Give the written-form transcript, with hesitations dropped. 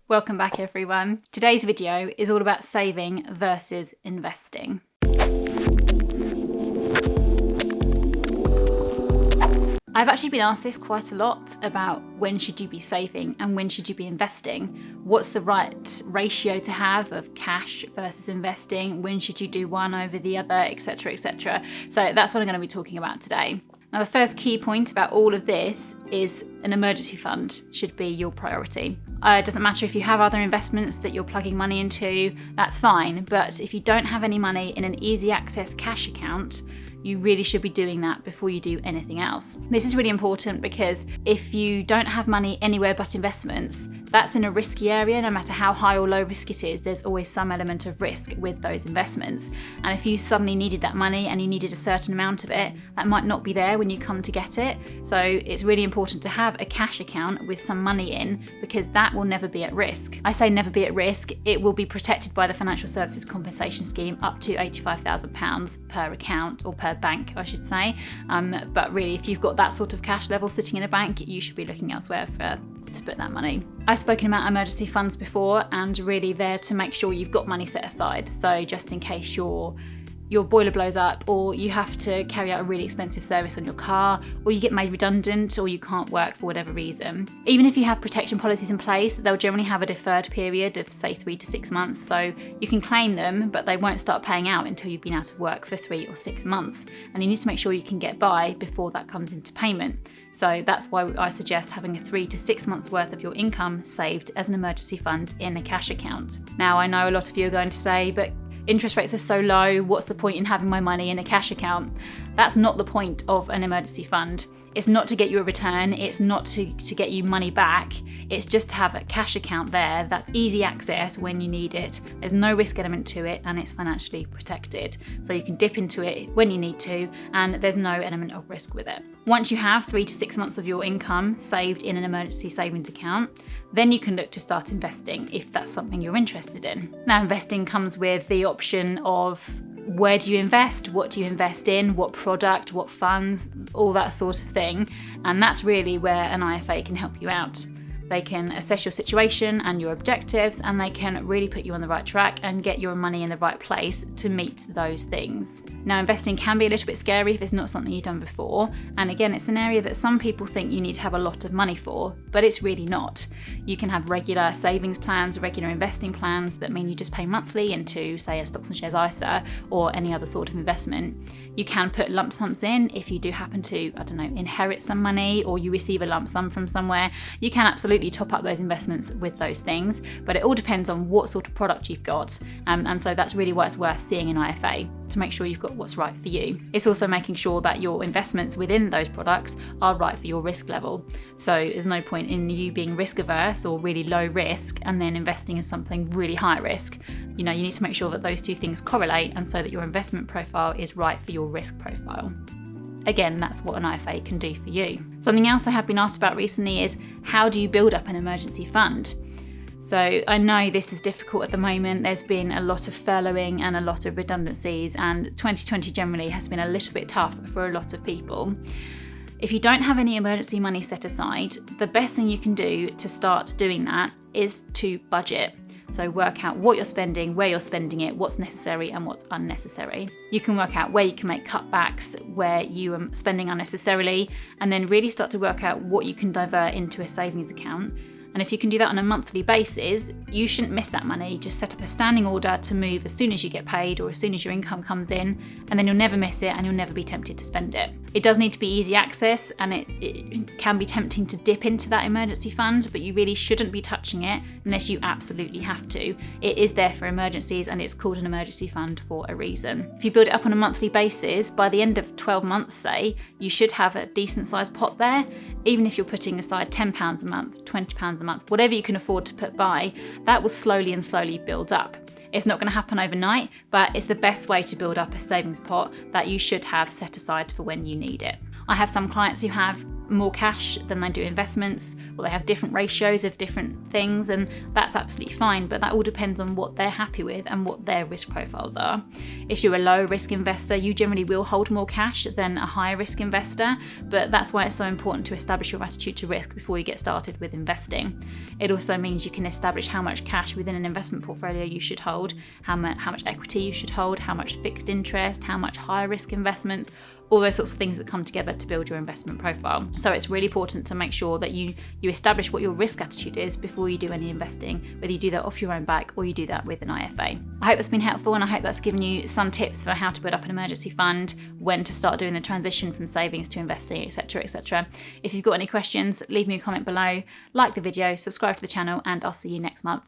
Welcome back everyone. Today's video is all about saving versus investing. I've actually been asked this quite a lot about when should you be saving and when should you be investing? What's the right ratio to have of cash versus investing? When should you do one over the other, etc., etc. So that's what I'm going to be talking about today. Now, the first key point about all of this is an emergency fund should be your priority. It doesn't matter if you have other investments that you're plugging money into, that's fine. But if you don't have any money in an easy access cash account, you really should be doing that before you do anything else. This is really important because if you don't have money anywhere but investments, that's in a risky area. No matter how high or low risk it is, there's always some element of risk with those investments. And if you suddenly needed that money and you needed a certain amount of it, that might not be there when you come to get it. So it's really important to have a cash account with some money in, because that will never be at risk. I say never be at risk. It will be protected by the Financial Services Compensation Scheme up to £85,000 per account, or per bank, I should say. But really, if you've got that sort of cash level sitting in a bank, you should be looking elsewhere to put that money. I've spoken about emergency funds before, and really they're to make sure you've got money set aside. So just in case your boiler blows up, or you have to carry out a really expensive service on your car, or you get made redundant, or you can't work for whatever reason. Even if you have protection policies in place, they'll generally have a deferred period of say 3 to 6 months. So you can claim them, but they won't start paying out until you've been out of work for 3 or 6 months. And you need to make sure you can get by before that comes into payment. So that's why I suggest having a 3 to 6 months worth of your income saved as an emergency fund in a cash account. Now, I know a lot of you are going to say, but interest rates are so low, what's the point in having my money in a cash account? That's not the point of an emergency fund. It's not to get you a return, it's not to get you money back, it's just to have a cash account there that's easy access when you need it. There's no risk element to it, and it's financially protected. So you can dip into it when you need to, and there's no element of risk with it. Once you have 3 to 6 months of your income saved in an emergency savings account, then you can look to start investing if that's something you're interested in. Now, investing comes with the option of where do you invest, what do you invest in, what product, what funds, all that sort of thing. And that's really where an IFA can help you out. They can assess your situation and your objectives, and they can really put you on the right track and get your money in the right place to meet those things. Now, investing can be a little bit scary if it's not something you've done before. And again, it's an area that some people think you need to have a lot of money for, but it's really not. You can have regular savings plans, regular investing plans that mean you just pay monthly into, say, a stocks and shares ISA or any other sort of investment. You can put lump sums in if you do happen to, inherit some money, or you receive a lump sum from somewhere. You can absolutely top up those investments with those things, but it all depends on what sort of product you've got. And so that's really why it's worth seeing an IFA to make sure you've got what's right for you. It's also making sure that your investments within those products are right for your risk level. So there's no point in you being risk averse or really low risk and then investing in something really high risk. You need to make sure that those two things correlate, and so that your investment profile is right for your risk profile. Again, that's what an IFA can do for you. Something else I have been asked about recently is, how do you build up an emergency fund? So I know this is difficult at the moment. There's been a lot of furloughing and a lot of redundancies, and 2020 generally has been a little bit tough for a lot of people. If you don't have any emergency money set aside, the best thing you can do to start doing that is to budget. So work out what you're spending, where you're spending it, what's necessary and what's unnecessary. You can work out where you can make cutbacks, where you are spending unnecessarily, and then really start to work out what you can divert into a savings account. And if you can do that on a monthly basis, you shouldn't miss that money. Just set up a standing order to move as soon as you get paid or as soon as your income comes in, and then you'll never miss it and you'll never be tempted to spend it. It does need to be easy access, and it can be tempting to dip into that emergency fund, but you really shouldn't be touching it unless you absolutely have to. It is there for emergencies, and it's called an emergency fund for a reason. If you build it up on a monthly basis, by the end of 12 months, say, you should have a decent sized pot there. Even if you're putting aside £10 a month, £20 a month, whatever you can afford to put by, that will slowly build up. It's not going to happen overnight, but it's the best way to build up a savings pot that you should have set aside for when you need it. I have some clients who have more cash than they do investments, or they have different ratios of different things, and that's absolutely fine, but that all depends on what they're happy with and what their risk profiles are. If you're a low risk investor, you generally will hold more cash than a high risk investor, but that's why it's so important to establish your attitude to risk before you get started with investing. It also means you can establish how much cash within an investment portfolio you should hold, how much equity you should hold, how much fixed interest, how much high risk investments, all those sorts of things that come together to build your investment profile. So it's really important to make sure that you establish what your risk attitude is before you do any investing, whether you do that off your own back or you do that with an IFA. I hope that's been helpful, and I hope that's given you some tips for how to build up an emergency fund, when to start doing the transition from savings to investing, etc, etc. If you've got any questions, leave me a comment below, like the video, subscribe to the channel, and I'll see you next month.